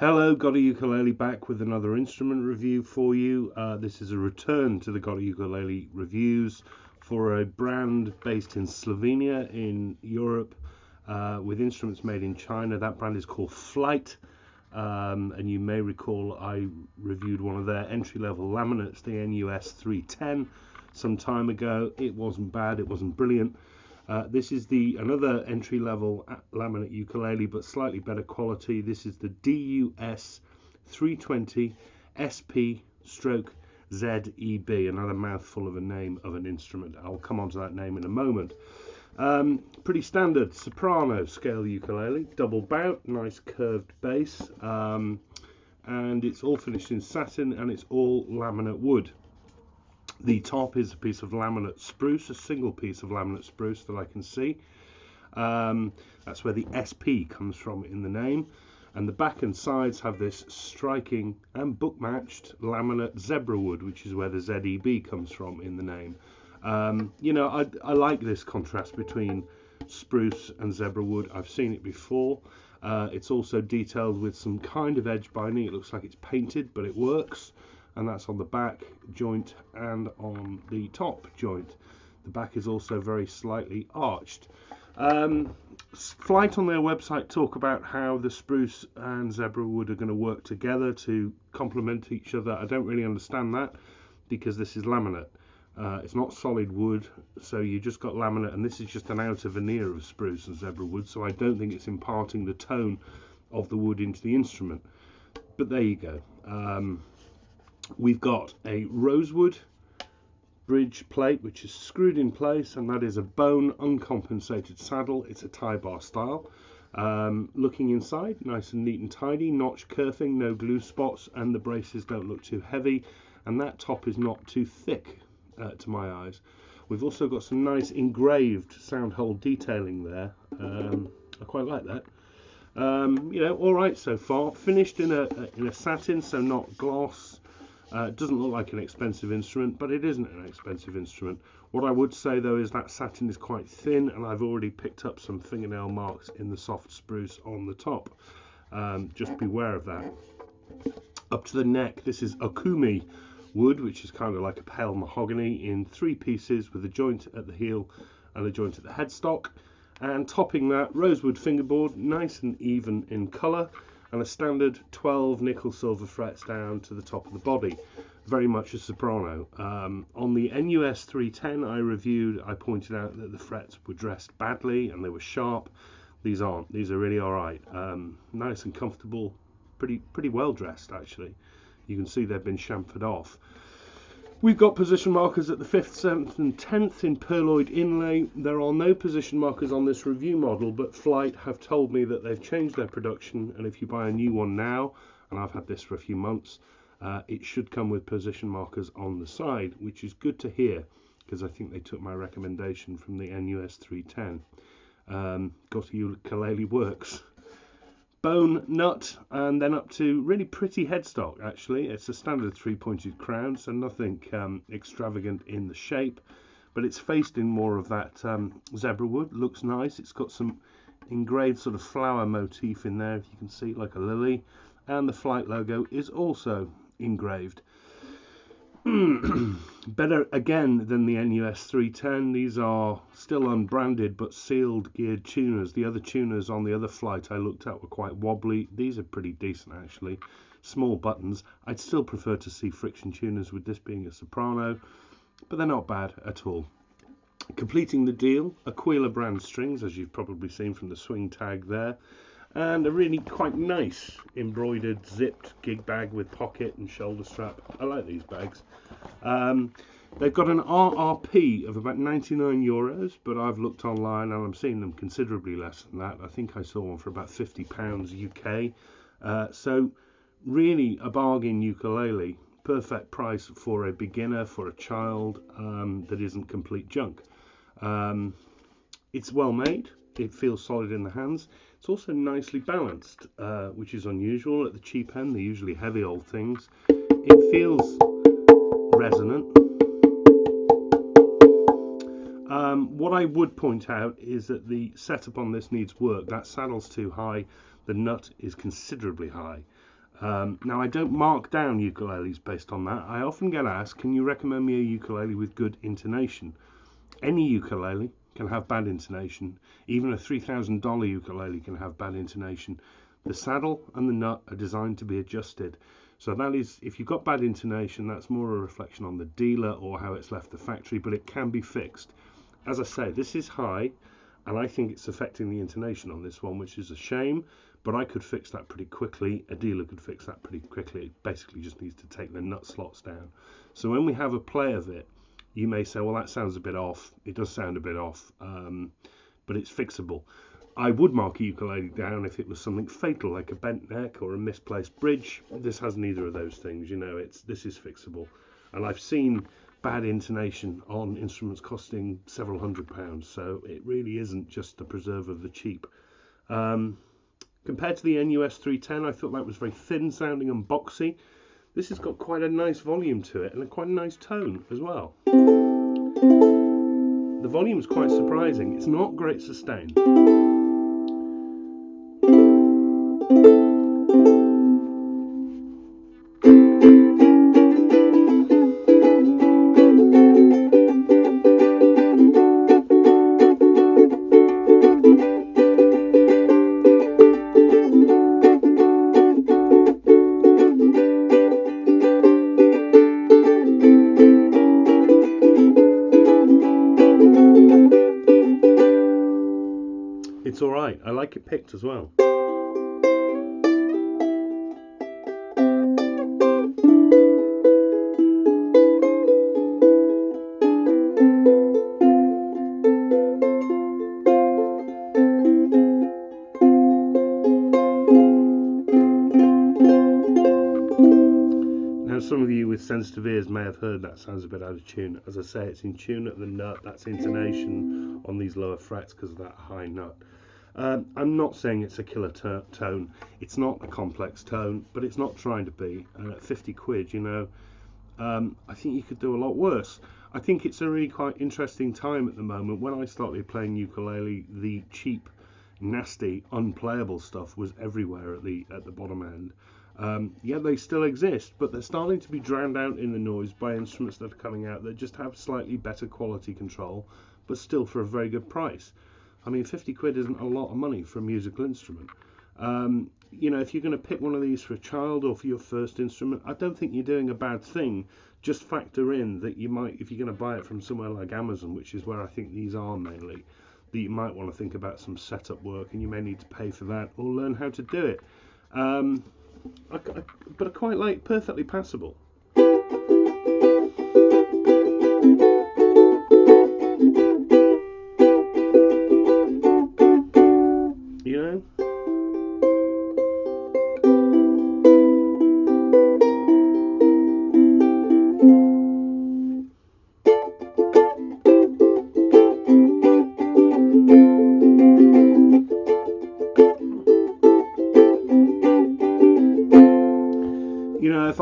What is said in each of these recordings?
Hello, GotAUkulele back with another instrument review for you. This is a return to the GotAUkulele reviews for a brand based in Slovenia in Europe with instruments made in China. That brand is called Flight, and you may recall I reviewed one of their entry-level laminates, the NUS 310, some time ago. It wasn't bad, it wasn't brilliant. This is another entry-level laminate ukulele, but slightly better quality. This is the DUS 320 SP/ZEB, another mouthful of a name of an instrument. I'll come on to that name in a moment. Pretty standard soprano scale ukulele, double bout, nice curved bass, and it's all finished in satin and it's all laminate wood. The top is a piece of laminate spruce, a single piece of laminate spruce that I can see. That's where the SP comes from in the name. And the back and sides have this striking and book-matched laminate zebra wood, which is where the ZEB comes from in the name. I like this contrast between spruce and zebra wood. I've seen it before. It's also detailed with some kind of edge binding. It looks like it's painted, but it works. And that's on the back joint and on the top joint. The back is also very slightly arched. Flight on their website talk about how the spruce and zebra wood are going to work together to complement each other. I don't really understand that because this is laminate. It's not solid wood, so you just got laminate, and this is just an outer veneer of spruce and zebra wood, so I don't think it's imparting the tone of the wood into the instrument. But there you go. We've got a rosewood bridge plate which is screwed in place, and that is a bone uncompensated saddle. It's a tie bar style. Looking inside, nice and neat and tidy, notch kerfing, no glue spots, and the braces don't look too heavy, and that top is not too thick to my eyes. We've also got some nice engraved sound hole detailing there. I quite like that. All right so far. Finished in a satin, so not gloss. It doesn't look like an expensive instrument, but it isn't an expensive instrument. What I would say though is that satin is quite thin, and I've already picked up some fingernail marks in the soft spruce on the top. Just beware of that. Up to the neck, this is Okumi wood, which is kind of like a pale mahogany, in 3 pieces with a joint at the heel and a joint at the headstock. And topping that, rosewood fingerboard, nice and even in colour, and a standard 12 nickel silver frets down to the top of the body, very much a soprano. On the NUS 310 I pointed out that the frets were dressed badly and they were sharp. These aren't. These are really alright. Nice and comfortable, pretty well dressed actually. You can see they've been chamfered off. We've got position markers at the 5th, 7th and 10th in pearloid inlay. There are no position markers on this review model, but Flight have told me that they've changed their production, and if you buy a new one now, and I've had this for a few months, it should come with position markers on the side, which is good to hear, because I think they took my recommendation from the NUS 310. GotAUkulele works. Bone, nut, and then up to really pretty headstock actually. It's a standard 3-pointed crown, so nothing extravagant in the shape, but it's faced in more of that zebra wood. Looks nice. It's got some engraved sort of flower motif in there, if you can see, like a lily, and the Flight logo is also engraved. Better again than the NUS 310. These are still unbranded but sealed geared tuners. The other tuners on the other Flight I looked at were quite wobbly. These are pretty decent actually. Small buttons. I'd still prefer to see friction tuners with this being a soprano, but they're not bad at all. Completing the deal, Aquila brand strings, as you've probably seen from the swing tag there, and a really quite nice embroidered zipped gig bag with pocket and shoulder strap. I like these bags. They've got an RRP of about €99, but I've looked online and I'm seeing them considerably less than that. I think I saw one for about £50 UK. So really a bargain ukulele. Perfect price for a beginner, for a child, that isn't complete junk. It's well made. It feels solid in the hands. It's also nicely balanced, which is unusual at the cheap end. They're usually heavy old things. It feels resonant. What I would point out is that the setup on this needs work. That saddle's too high. The nut is considerably high. Now, I don't mark down ukuleles based on that. I often get asked, can you recommend me a ukulele with good intonation? Any ukulele can have bad intonation. Even a $3,000 ukulele can have bad intonation. The saddle and the nut are designed to be adjusted. So that is, if you've got bad intonation, that's more a reflection on the dealer or how it's left the factory, but it can be fixed. As I say, this is high, and I think it's affecting the intonation on this one, which is a shame, but I could fix that pretty quickly. A dealer could fix that pretty quickly. It basically just needs to take the nut slots down. So when we have a play of it, you may say, well, that sounds a bit off. It does sound a bit off, but it's fixable. I would mark a ukulele down if it was something fatal, like a bent neck or a misplaced bridge. This has neither of those things. You know, this is fixable. And I've seen bad intonation on instruments costing several £100s, so it really isn't just the preserve of the cheap. Compared to the NUS 310, I thought that was very thin sounding and boxy. This has got quite a nice volume to it and quite a nice tone as well. The volume is quite surprising. It's not great sustain. It's alright, I like it picked as well. Now some of you with sensitive ears may have heard that sounds a bit out of tune. As I say, it's in tune at the nut, that's intonation on these lower frets because of that high nut. I'm not saying it's a killer tone. It's not a complex tone, but it's not trying to be. And at 50 quid, you know, I think you could do a lot worse. I think it's a really quite interesting time at the moment. When I started playing ukulele, the cheap, nasty, unplayable stuff was everywhere at the bottom end. Yeah, they still exist, but they're starting to be drowned out in the noise by instruments that are coming out that just have slightly better quality control, but still for a very good price. I mean, 50 quid isn't a lot of money for a musical instrument. You know, if you're going to pick one of these for a child or for your first instrument, I don't think you're doing a bad thing. Just factor in that you might, if you're going to buy it from somewhere like Amazon, which is where I think these are mainly, that you might want to think about some setup work and you may need to pay for that or learn how to do it. But I quite like perfectly passable. You know? You know, if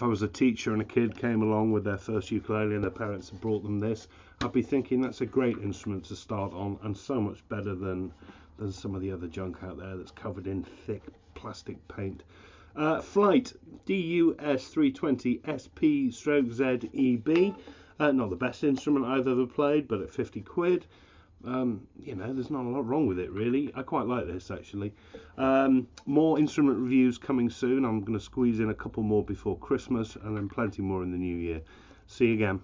I was a teacher and a kid came along with their first ukulele and their parents had brought them this, I'd be thinking that's a great instrument to start on and so much better than some of the other junk out there that's covered in thick plastic paint. Flight DUS 320 SP/ZEB. Not the best instrument I've ever played, but at 50 quid, you know, there's not a lot wrong with it really. I quite like this actually. More instrument reviews coming soon. I'm going to squeeze in a couple more before Christmas and then plenty more in the new year. See you again.